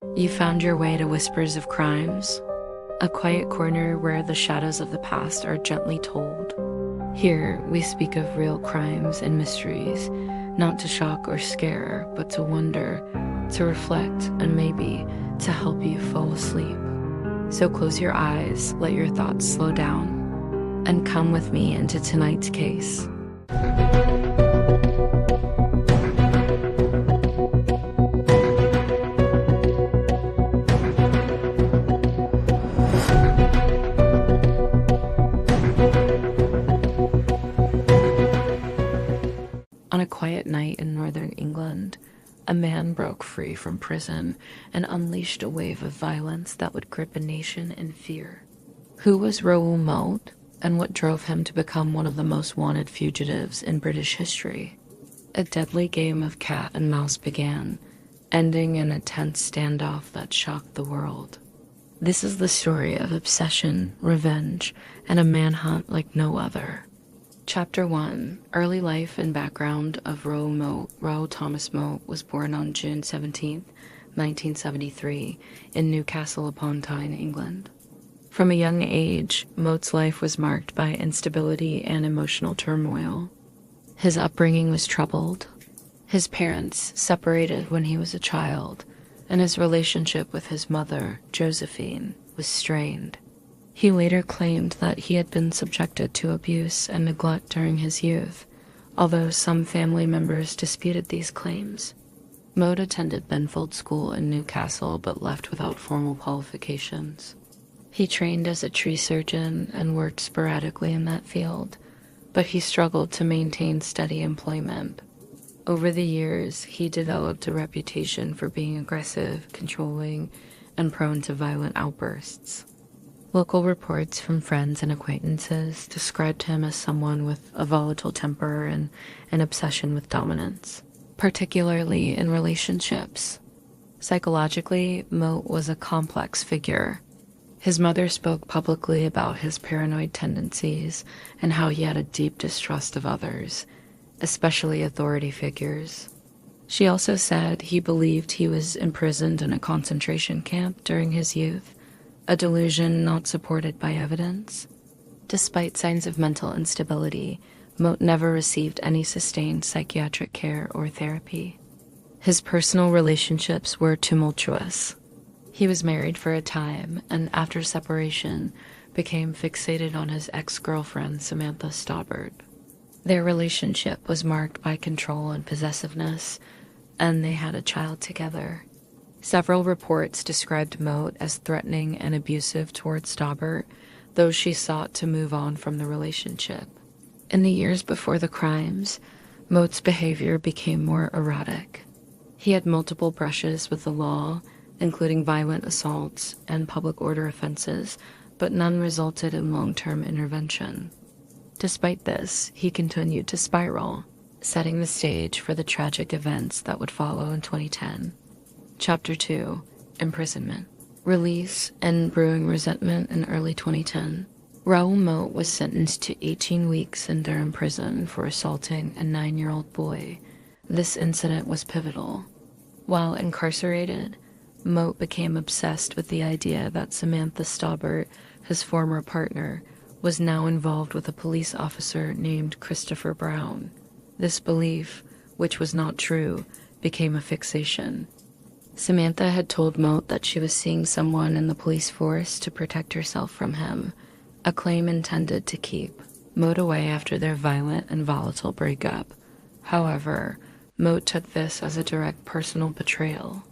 You found your way to Whispers of Crimes, a quiet corner where the shadows of the past are gently told. Here, we speak of real crimes and mysteries, not to shock or scare, but to wonder, to reflect, and maybe to help you fall asleep. So close your eyes, let your thoughts slow down, and come with me into tonight's case. On a quiet night in northern England, a man broke free from prison and unleashed a wave of violence that would grip a nation in fear. Who was Raoul Moat, and what drove him to become one of the most wanted fugitives in British history? A deadly game of cat and mouse began, ending in a tense standoff that shocked the world. This is the story of obsession, revenge, and a manhunt like no other. Chapter 1. Early life and background of Raoul Moat. Raoul Thomas Moat was born on June 17, 1973, in Newcastle upon Tyne, England. From a young age, Moat's life was marked by instability and emotional turmoil. His upbringing was troubled. His parents separated when he was a child, and his relationship with his mother, Josephine, was strained. He later claimed that he had been subjected to abuse and neglect during his youth, although some family members disputed these claims. Moat attended Benfold School in Newcastle but left without formal qualifications. He trained as a tree surgeon and worked sporadically in that field, but he struggled to maintain steady employment. Over the years, he developed a reputation for being aggressive, controlling, and prone to violent outbursts. Local reports from friends and acquaintances described him as someone with a volatile temper and an obsession with dominance, particularly in relationships. Psychologically, Moat was a complex figure. His mother spoke publicly about his paranoid tendencies and how he had a deep distrust of others, especially authority figures. She also said he believed he was imprisoned in a concentration camp during his youth, a delusion not supported by evidence. Despite signs of mental instability, Moat never received any sustained psychiatric care or therapy. His personal relationships were tumultuous. He was married for a time, and after separation, became fixated on his ex-girlfriend, Samantha Stobbart. Their relationship was marked by control and possessiveness, and they had a child together. Several reports described Moat as threatening and abusive towards Stobbart, though she sought to move on from the relationship. In the years before the crimes, Moat's behavior became more erratic. He had multiple brushes with the law, including violent assaults and public order offenses, but none resulted in long-term intervention. Despite this, he continued to spiral, setting the stage for the tragic events that would follow in 2010. Chapter 2. Imprisonment. Release and brewing resentment in early 2010. Raoul Moat was sentenced to 18 weeks in Durham prison for assaulting a 9-year-old boy. This incident was pivotal. While incarcerated, Moat became obsessed with the idea that Samantha Stobbart, his former partner, was now involved with a police officer named Christopher Brown. This belief, which was not true, became a fixation. Samantha had told Moat that she was seeing someone in the police force to protect herself from him, a claim intended to keep Moat away after their violent and volatile breakup. However, Moat took this as a direct personal betrayal.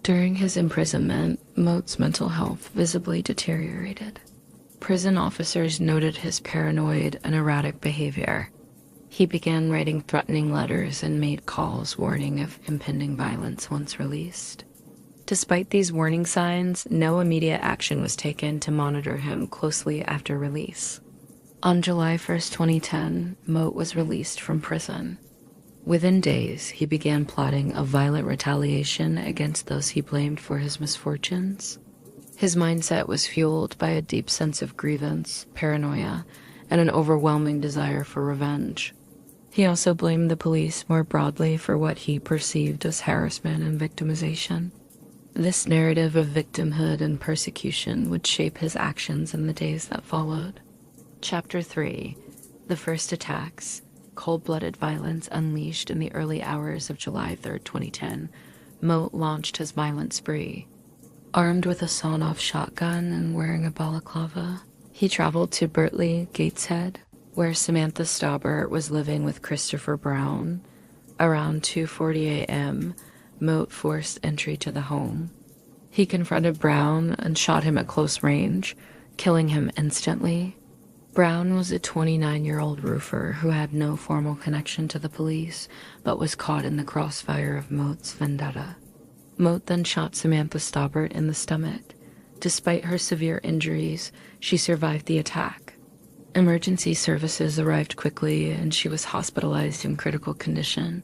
During his imprisonment, Moat's mental health visibly deteriorated. Prison officers noted his paranoid and erratic behavior. He began writing threatening letters and made calls warning of impending violence once released. Despite these warning signs, no immediate action was taken to monitor him closely after release. On July 1st, 2010, Moat was released from prison. Within days, he began plotting a violent retaliation against those he blamed for his misfortunes. His mindset was fueled by a deep sense of grievance, paranoia, and an overwhelming desire for revenge. He also blamed the police more broadly for what he perceived as harassment and victimization. This narrative of victimhood and persecution would shape his actions in the days that followed. Chapter 3. The First Attacks. Cold-blooded violence unleashed in the early hours of July 3, 2010. Moat launched his violent spree. Armed with a sawn-off shotgun and wearing a balaclava, he traveled to Bertley, Gateshead, where Samantha Staubert was living with Christopher Brown. Around 2:40 a.m., Moat forced entry to the home. He confronted Brown and shot him at close range, killing him instantly. Brown was a 29-year-old roofer who had no formal connection to the police, but was caught in the crossfire of Moat's vendetta. Moat then shot Samantha Staubert in the stomach. Despite her severe injuries, she survived the attack. Emergency services arrived quickly, and she was hospitalized in critical condition.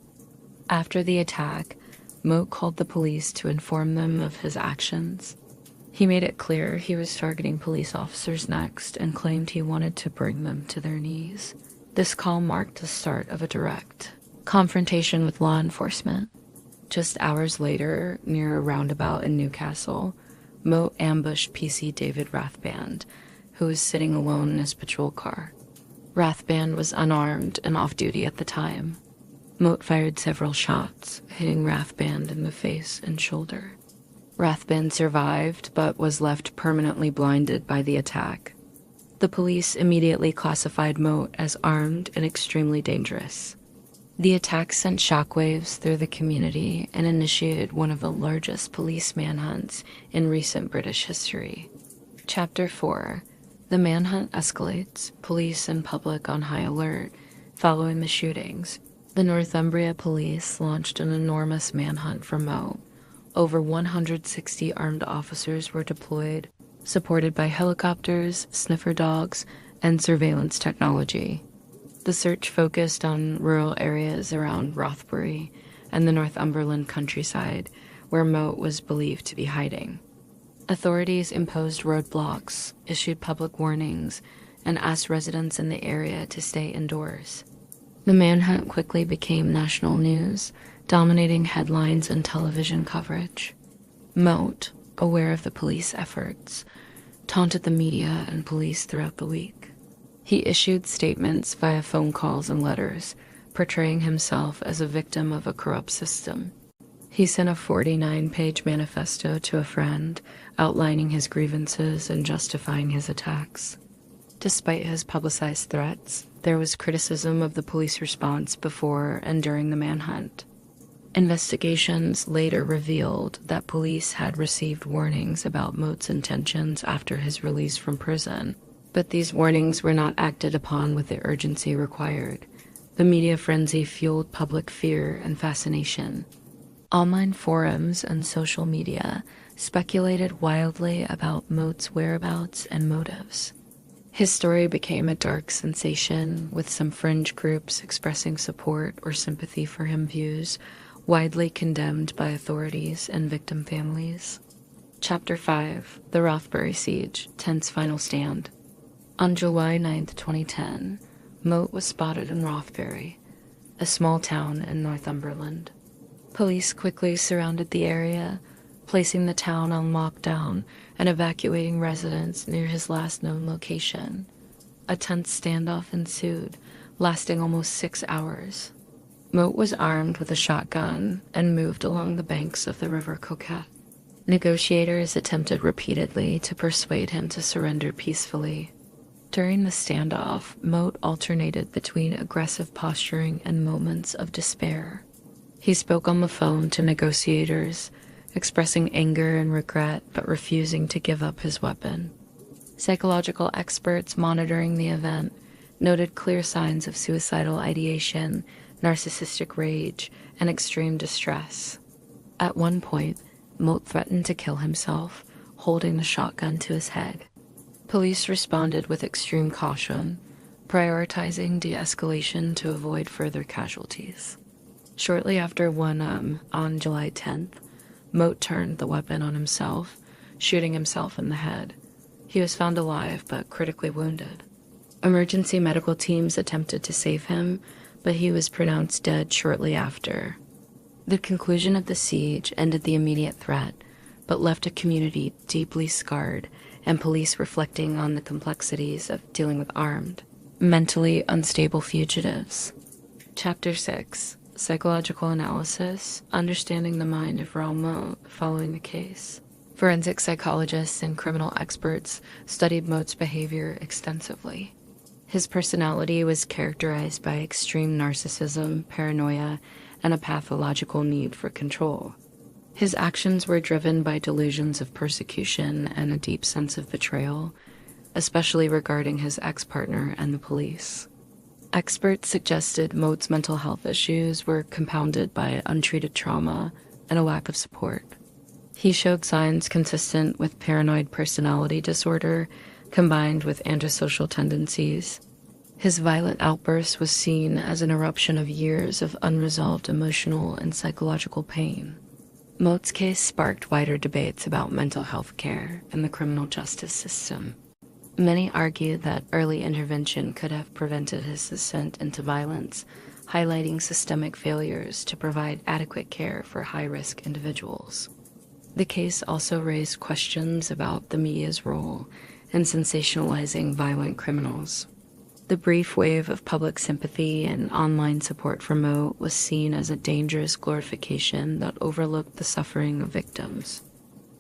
After the attack, Moat called the police to inform them of his actions. He made it clear he was targeting police officers next and claimed he wanted to bring them to their knees. This call marked the start of a direct confrontation with law enforcement. Just hours later, near a roundabout in Newcastle, Moat ambushed PC David Rathband, who was sitting alone in his patrol car. Rathband was unarmed and off-duty at the time. Moat fired several shots, hitting Rathband in the face and shoulder. Rathband survived, but was left permanently blinded by the attack. The police immediately classified Moat as armed and extremely dangerous. The attack sent shockwaves through the community and initiated one of the largest police manhunts in recent British history. Chapter 4. The manhunt escalates, police and public on high alert. Following the shootings, the Northumbria police launched an enormous manhunt for Moat. Over 160 armed officers were deployed, supported by helicopters, sniffer dogs, and surveillance technology. The search focused on rural areas around Rothbury and the Northumberland countryside, where Moat was believed to be hiding. Authorities imposed roadblocks, issued public warnings, and asked residents in the area to stay indoors. The manhunt quickly became national news, dominating headlines and television coverage. Moat, aware of the police efforts, taunted the media and police throughout the week. He issued statements via phone calls and letters, portraying himself as a victim of a corrupt system. He sent a 49-page manifesto to a friend, outlining his grievances and justifying his attacks. Despite his publicized threats, there was criticism of the police response before and during the manhunt. Investigations later revealed that police had received warnings about Moat's intentions after his release from prison, but these warnings were not acted upon with the urgency required. The media frenzy fueled public fear and fascination. Online forums and social media speculated wildly about Moat's whereabouts and motives. His story became a dark sensation, with some fringe groups expressing support or sympathy for him views widely condemned by authorities and victim families. Chapter 5. The Rothbury Siege, Tense Final Stand. On July 9, 2010, Moat was spotted in Rothbury, a small town in Northumberland. Police quickly surrounded the area, placing the town on lockdown and evacuating residents near his last known location. A tense standoff ensued, lasting almost 6 hours. Moat was armed with a shotgun and moved along the banks of the River Coquette. Negotiators attempted repeatedly to persuade him to surrender peacefully. During the standoff, Moat alternated between aggressive posturing and moments of despair. He spoke on the phone to negotiators, expressing anger and regret but refusing to give up his weapon. Psychological experts monitoring the event noted clear signs of suicidal ideation, narcissistic rage, and extreme distress. At one point, Moat threatened to kill himself, holding the shotgun to his head. Police responded with extreme caution, prioritizing de-escalation to avoid further casualties. Shortly after 1 a.m. on July 10th, Moat turned the weapon on himself, shooting himself in the head. He was found alive but critically wounded. Emergency medical teams attempted to save him, but he was pronounced dead shortly after. The conclusion of the siege ended the immediate threat, but left a community deeply scarred and police reflecting on the complexities of dealing with armed, mentally unstable fugitives. Chapter 6. Psychological Analysis, Understanding the Mind of Raoul Moat Following the Case. Forensic psychologists and criminal experts studied Moat's behavior extensively. His personality was characterized by extreme narcissism, paranoia, and a pathological need for control. His actions were driven by delusions of persecution and a deep sense of betrayal, especially regarding his ex-partner and the police. Experts suggested Moat's mental health issues were compounded by untreated trauma and a lack of support. He showed signs consistent with paranoid personality disorder combined with antisocial tendencies. His violent outburst was seen as an eruption of years of unresolved emotional and psychological pain. Moat's case sparked wider debates about mental health care and the criminal justice system. Many argued that early intervention could have prevented his descent into violence, highlighting systemic failures to provide adequate care for high-risk individuals. The case also raised questions about the media's role in sensationalizing violent criminals. The brief wave of public sympathy and online support for Moat was seen as a dangerous glorification that overlooked the suffering of victims.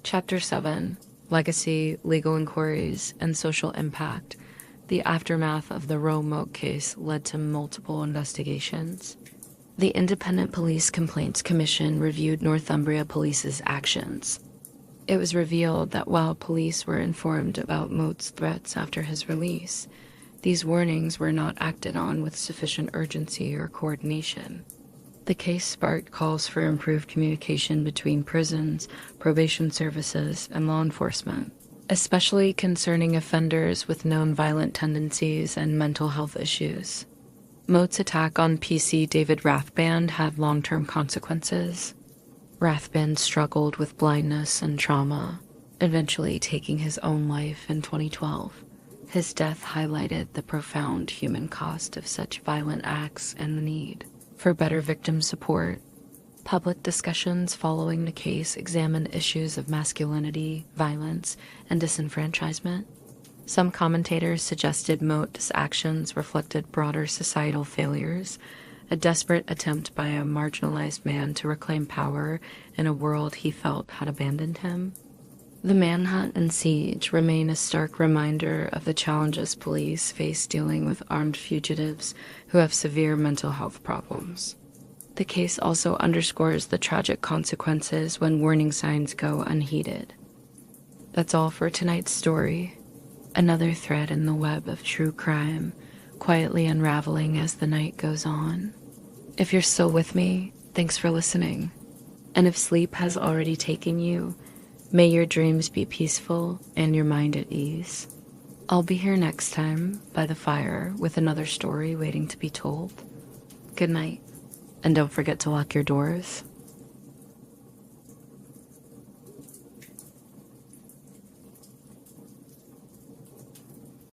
Chapter 7. Legacy, Legal Inquiries, and Social Impact. The aftermath of the Raoul Moat case led to multiple investigations. The Independent Police Complaints Commission reviewed Northumbria Police's actions. It was revealed that while police were informed about Moat's threats after his release, these warnings were not acted on with sufficient urgency or coordination. The case sparked calls for improved communication between prisons, probation services, and law enforcement, especially concerning offenders with known violent tendencies and mental health issues. Moat's attack on PC David Rathband had long-term consequences. Rathband struggled with blindness and trauma, eventually taking his own life in 2012. His death highlighted the profound human cost of such violent acts and the need for better victim support. Public discussions following the case examined issues of masculinity, violence, and disenfranchisement. Some commentators suggested Moat's actions reflected broader societal failures, a desperate attempt by a marginalized man to reclaim power in a world he felt had abandoned him. The manhunt and siege remain a stark reminder of the challenges police face dealing with armed fugitives who have severe mental health problems. The case also underscores the tragic consequences when warning signs go unheeded. That's all for tonight's story. Another thread in the web of true crime, quietly unraveling as the night goes on. If you're still with me, thanks for listening. And if sleep has already taken you, may your dreams be peaceful and your mind at ease. I'll be here next time by the fire with another story waiting to be told. Good night, and don't forget to lock your doors.